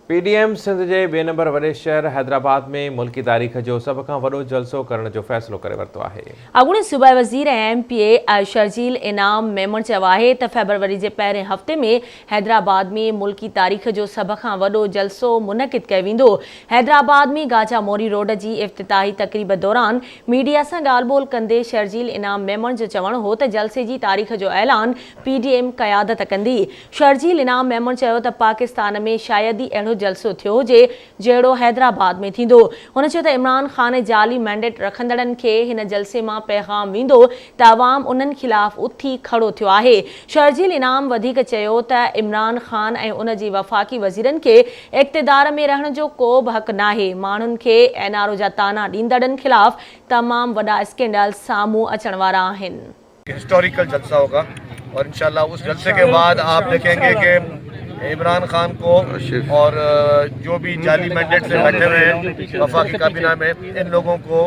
PDM Sindh जे ॿिए number वॾे शहर हैदराबाद में मुल्की तारीख़ जो सभ खां वॾो जलसो करण जो फ़ैसिलो करे वरितो आहे। अॻूणे सूबाई वज़ीर ऐं MPA शर्जील इनाम मेमण चयो आहे त फ़ेबरवरी जे पहिरें हफ़्ते में हैदराबाद में मुल्की तारीख़ जो सभ खां वॾो जलसो मुनक़िद कयो वेंदो। हैदराबाद में गाजा मोरी रोड जी इफ़्तिताही तक़रीब दौरान मीडिया सां ॻाल्हि ॿोल कंदे शर्जील इनाम मेमण जो चवणु हो त जलसे जी तारीख़ जो ऐलान PDM क़यादत कंदी। शर्जील इनाम मेमण चयो त पाकिस्तान में शायदि ई अहिड़ो जलसो थियो हुजे जहिड़ो हैदराबाद में थींदो। हुन चयो त इमरान ख़ान जाली मैंडेट रखंदड़नि खे हिन जलसे मां पैगाम वेंदो त अवाम उन्हनि ख़िलाफ़ उथी खड़ो थियो आहे। शर्जील इनाम वधीक चयो त इमरान ख़ान ऐं उन जी वफ़ाक़ी वज़ीरनि खे इक़्तिदार में रहण जो को बि हक़ नाहे। माण्हुनि खे NRO जा ताना ॾींदड़नि ख़िलाफ़ तमामु वॾा स्कैंडल साम्हूं अचण वारा आहिनि। हिस्टोरिकल जलसा होगा और इंशाल्लाह उस जलसे के बाद आप देखेंगे कि इमरान खान को और जो भी जाली मैंडेट से बैठे हुए हैं वफाकी काबीना में, इन लोगों को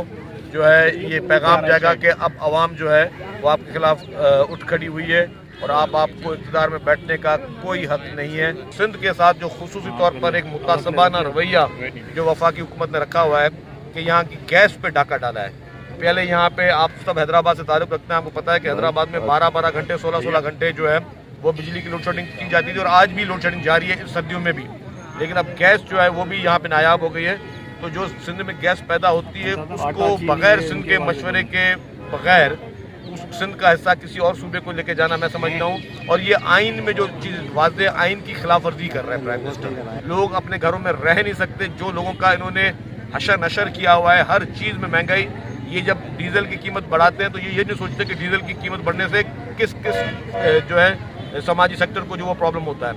जो है ये पैगाम जाएगा कि अब आवाम जो है वो आपके खिलाफ उठ खड़ी हुई है और आपको इक़्तिदार में बैठने का कोई हक नहीं है। सिंध के साथ जो खुसूसी तौर पर एक मुतासबाना रवैया जो वफाकी हुकूमत ने रखा हुआ है कि यहाँ की गैस पे डाका डाला है। पहले यहाँ पे आप सब हैदराबाद से ताल्लुक़ रखते हैं, आपको पता है कि हैदराबाद में 12-12 घंटे 16-16 घंटे जो है वो बिजली की लोड शेडिंग की जाती थी और आज भी लोड शेडिंग जारी है इस सर्दियों में भी। लेकिन अब गैस जो है वो भी यहाँ पे नायाब हो गई है। तो जो सिंध में गैस पैदा होती है उसको बगैर सिंध के मशवरे के बगैर उस सिंध का हिस्सा किसी और सूबे को लेके जाना मैं समझता हूँ। और ये आइन में जो चीज़ वाज़े आइन की खिलाफ वर्जी कर रहे हैं प्राइम मिनिस्टर। लोग अपने घरों में रह नहीं सकते। जो लोगों का इन्होंने हशर नशर किया हुआ है, हर चीज़ में महंगाई। ये जब डीजल की कीमत बढ़ाते हैं तो ये नहीं सोचते कि डीजल की कीमत बढ़ने से किस जो है समाजी सेक्टर को जो वो प्रॉब्लम होता है।